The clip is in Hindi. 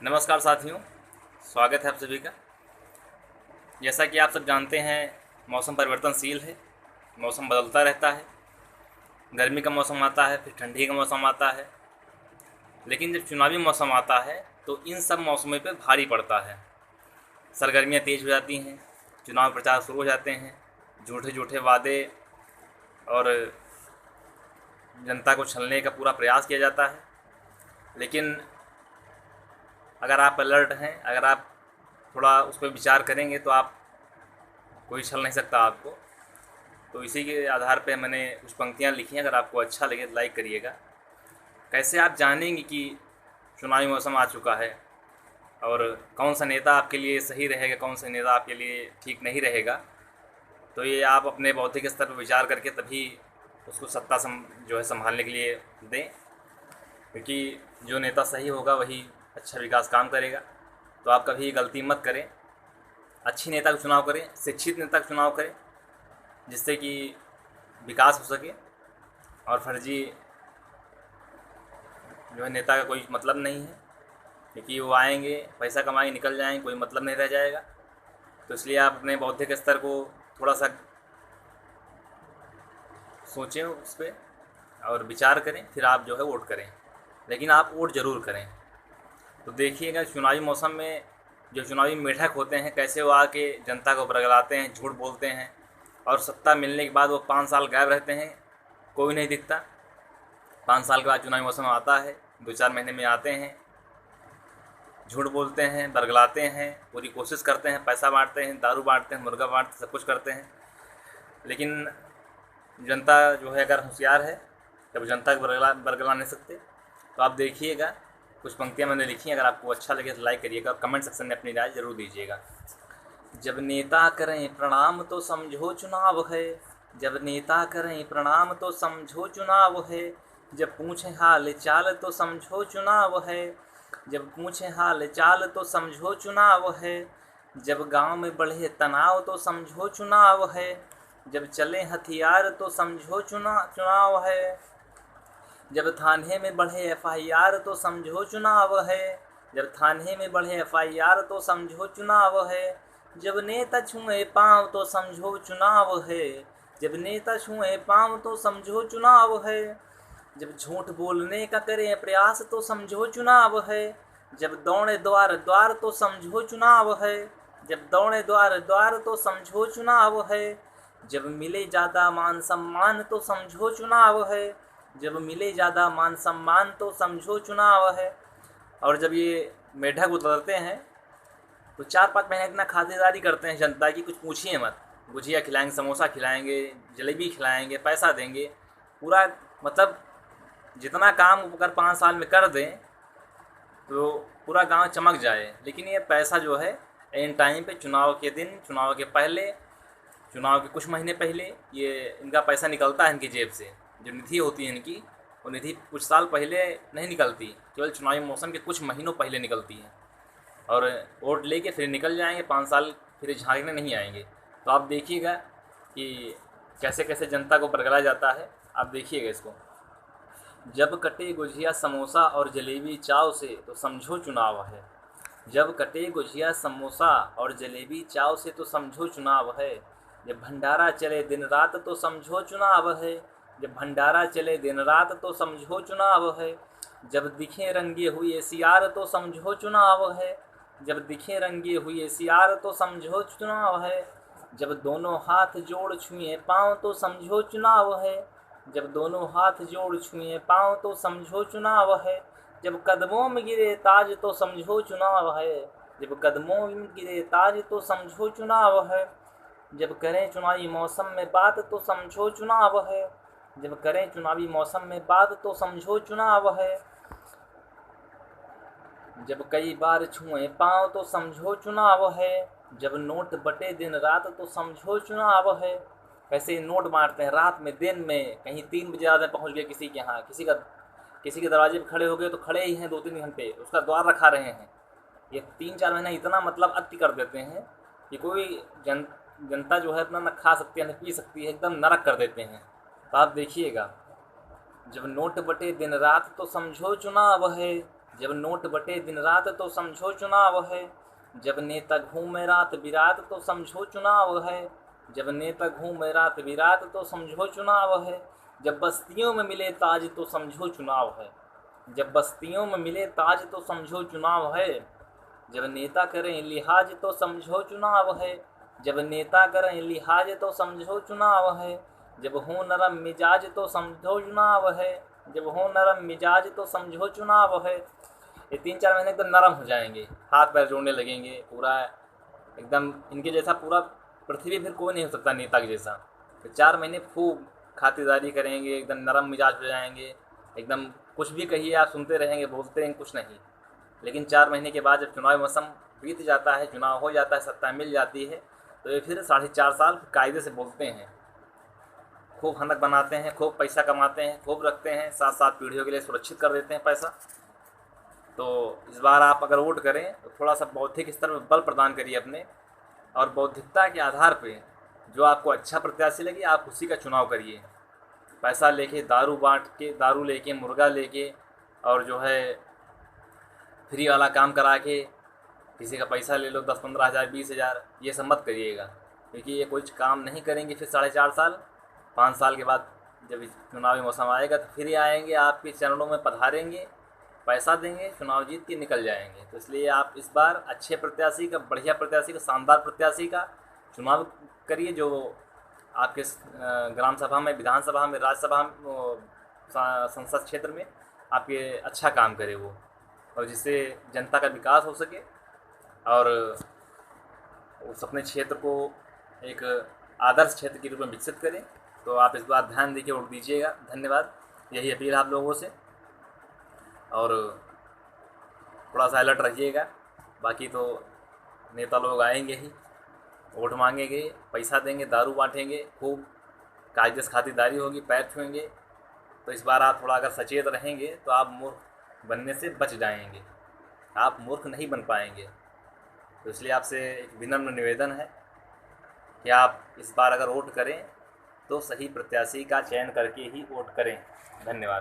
नमस्कार साथियों, स्वागत है आप सभी का। जैसा कि आप सब जानते हैं, मौसम परिवर्तनशील है। मौसम बदलता रहता है। गर्मी का मौसम आता है, फिर ठंडी का मौसम आता है। लेकिन जब चुनावी मौसम आता है तो इन सब मौसमों पे भारी पड़ता है। सरगर्मियाँ तेज़ हो जाती हैं, चुनाव प्रचार शुरू हो जाते हैं, झूठे झूठे वादे और जनता को छलने का पूरा प्रयास किया जाता है। लेकिन अगर आप अलर्ट हैं, अगर आप थोड़ा उस पर विचार करेंगे तो आप कोई छल नहीं सकता आपको। तो इसी के आधार पे मैंने कुछ पंक्तियाँ लिखी हैं, अगर आपको अच्छा लगे तो लाइक करिएगा। कैसे आप जानेंगे कि चुनावी मौसम आ चुका है और कौन सा नेता आपके लिए सही रहेगा, कौन सा नेता आपके लिए ठीक नहीं रहेगा। तो ये आप अपने बौद्धिक स्तर पर विचार करके तभी उसको सत्ता जो है संभालने के लिए दें, क्योंकि जो नेता सही होगा वही अच्छा विकास काम करेगा। तो आप कभी गलती मत करें, अच्छी नेता का चुनाव करें, शिक्षित नेता का चुनाव करें, जिससे कि विकास हो सके। और फर्जी जो है नेता का कोई मतलब नहीं है, क्योंकि वो आएंगे, पैसा कमाएंगे, निकल जाएंगे, कोई मतलब नहीं रह जाएगा। तो इसलिए आप अपने बौद्धिक स्तर को थोड़ा सा सोचें उस पर और विचार करें, फिर आप जो है वोट करें। लेकिन आप वोट ज़रूर करें। तो देखिएगा चुनावी मौसम में जो चुनावी मेढक होते हैं, कैसे वो आके जनता को बरगलाते हैं, झूठ बोलते हैं, और सत्ता मिलने के बाद वो 5 साल गायब रहते हैं, कोई नहीं दिखता। 5 साल के बाद चुनावी मौसम आता है, 2-4 महीने में आते हैं, झूठ बोलते हैं, बरगलाते हैं, पूरी कोशिश करते हैं, पैसा बांटते हैं, दारू बांटते हैं, मुर्गा बांटते हैं, सब कुछ करते हैं। लेकिन जनता जो है अगर होशियार है तब जनता को बरगला नहीं सकते। तो आप देखिएगा, कुछ पंक्तियाँ मैंने लिखी हैं, अगर आपको अच्छा लगे तो लाइक करिएगा और कमेंट सेक्शन में अपनी राय ज़रूर दीजिएगा। जब नेता करें प्रणाम तो समझो चुनाव है, जब नेता करें प्रणाम तो समझो चुनाव है, जब पूछें हाल चाल तो समझो चुनाव है, जब पूछें हाल चाल तो समझो चुनाव है, जब गांव में बढ़े तनाव तो समझो चुनाव है, जब चले हथियार तो समझो चुनाव है, जब थाने में बढ़े एफआईआर तो समझो चुनाव है, जब थाने में बढ़े एफआईआर तो समझो चुनाव है, जब नेता छुए पाँव तो समझो चुनाव है, जब नेता छुए पाँव तो समझो चुनाव है, जब झूठ बोलने का करें प्रयास तो समझो चुनाव है, जब दौड़े द्वार द्वार तो समझो चुनाव है, जब दौड़े द्वार द्वार तो समझो चुनाव है, जब मिले ज़्यादा मान सम्मान तो समझो चुनाव है, जब मिले ज़्यादा मान सम्मान तो समझो चुनाव है। और जब ये मेढक उतरते हैं तो 4-5 महीने इतना खातिरदारी करते हैं जनता की, कुछ पूछिए मत। गुजिया खिलाएंगे, समोसा खिलाएंगे, जलेबी खिलाएंगे, पैसा देंगे, पूरा मतलब जितना काम अगर 5 साल में कर दें तो पूरा गांव चमक जाए। लेकिन ये पैसा जो है एन टाइम पे, चुनाव के दिन, चुनाव के पहले, चुनाव के कुछ महीने पहले ये इनका पैसा निकलता है इनकी जेब से। जो निधि होती है इनकी, वो निधि कुछ साल पहले नहीं निकलती, केवल चुनावी मौसम के कुछ महीनों पहले निकलती है। और वोट लेके फिर निकल जाएंगे, 5 साल फिर झांकने नहीं आएंगे। तो आप देखिएगा कि कैसे कैसे जनता को बरगलाया जाता है। आप देखिएगा इसको। जब कटे गुजिया समोसा और जलेबी चाव से तो समझो चुनाव है, जब कटे गुजिया समोसा और जलेबी चाव से तो समझो चुनाव है, जब भंडारा चले दिन रात तो समझो चुनाव है, जब भंडारा चले दिन रात तो समझो चुनाव है, जब दिखे रंगे हुए सियार तो समझो चुनाव है, जब दिखे रंगे हुए सियार तो समझो चुनाव है, जब दोनों हाथ जोड़ छुए पाँव तो समझो चुनाव है, जब दोनों हाथ जोड़ छुए पाँव तो समझो चुनाव है, जब कदमों में गिरे ताज तो समझो चुनाव है, जब कदमों में गिरे ताज तो समझो चुनाव है, जब करें चुनावी मौसम में बात तो समझो चुनाव है, जब करें चुनावी मौसम में बात तो समझो चुनाव है, जब कई बार छुए पाँव तो समझो चुनाव है, जब नोट बटे दिन रात तो समझो चुनाव है। कैसे नोट बांटते हैं रात में, दिन में, कहीं 3 बजे रात में पहुँच गए किसी के यहाँ, किसी के दरवाजे पर खड़े हो गए तो खड़े ही हैं 2-3 घंटे, उसका द्वार रखा रहे हैं। ये 3-4 महीना इतना मतलब अति कर देते हैं कि कोई जनता जो है अपना न खा सकती है न पी सकती है, एकदम नरक कर देते हैं। तो आप देखिएगा, जब नोट बटे दिन रात तो समझो चुनाव है, जब नोट बटे दिन रात तो समझो चुनाव है, जब नेता घूमे रात बिरात तो समझो चुनाव है, जब नेता घूमे रात बिरात तो समझो चुनाव है, जब बस्तियों में मिले ताज तो समझो चुनाव है, जब बस्तियों में मिले ताज तो समझो चुनाव है, जब नेता करें लिहाज तो समझो चुनाव है, जब नेता करें लिहाज तो समझो चुनाव है, जब हो नरम मिजाज तो समझो चुनाव है, जब हो नरम मिजाज तो समझो चुनाव है। ये 3-4 महीने एकदम नरम हो जाएंगे, हाथ पैर जोड़ने लगेंगे, पूरा एकदम इनके जैसा पूरा पृथ्वी फिर कोई नहीं हो सकता नेता के जैसा। तो 4 महीने खूब खातिरदारी करेंगे, एकदम नरम मिजाज हो जाएंगे, एकदम कुछ भी कहिए आप सुनते रहेंगे, बोलते हैं कुछ नहीं। लेकिन 4 महीने के बाद जब चुनावी मौसम बीत जाता है, चुनाव हो जाता है, सत्ता मिल जाती है, तो ये फिर 4.5 साल कायदे से बोलते हैं, खूब हनक बनाते हैं, खूब पैसा कमाते हैं, खूब रखते हैं, 7-7 पीढ़ियों के लिए सुरक्षित कर देते हैं पैसा। तो इस बार आप अगर वोट करें तो थोड़ा सा बौद्धिक स्तर पर बल प्रदान करिए अपने, और बौद्धिकता के आधार पे जो आपको अच्छा प्रत्याशी लगे आप उसी का चुनाव करिए। पैसा लेके दारू बांट के, दारू लेके, मुर्गा लेके, और जो है फ्री वाला काम करा के किसी का पैसा ले लो 10-15 हज़ार 20 हज़ार, ये सब मत करिएगा, क्योंकि ये कुछ काम नहीं करेंगे। फिर 4.5 साल 5 साल के बाद जब चुनावी मौसम आएगा तो फिर आएंगे, आपके चरणों में पधारेंगे, पैसा देंगे, चुनाव जीत के निकल जाएंगे। तो इसलिए आप इस बार अच्छे प्रत्याशी का, बढ़िया प्रत्याशी का, शानदार प्रत्याशी का चुनाव करिए, जो आपके ग्राम सभा में, विधानसभा में, राज्यसभा में, संसद क्षेत्र में आपके अच्छा काम करे वो, और जिससे जनता का विकास हो सके और उस अपने क्षेत्र को एक आदर्श क्षेत्र के रूप में विकसित करें। तो आप इस बार ध्यान देके वोट दीजिएगा। धन्यवाद, यही अपील आप लोगों से, और थोड़ा सा अलर्ट रहिएगा। बाकी तो नेता लोग आएंगे ही, वोट मांगेंगे, पैसा देंगे, दारू बांटेंगे, खूब कायदे से खातिरदारी होगी, पैर छुएंगे। तो इस बार आप थोड़ा अगर सचेत रहेंगे तो आप मूर्ख बनने से बच जाएंगे, आप मूर्ख नहीं बन पाएंगे। तो इसलिए आपसे एक विनम्र निवेदन है कि आप इस बार अगर वोट करें तो सही प्रत्याशी का चयन करके ही वोट करें। धन्यवाद।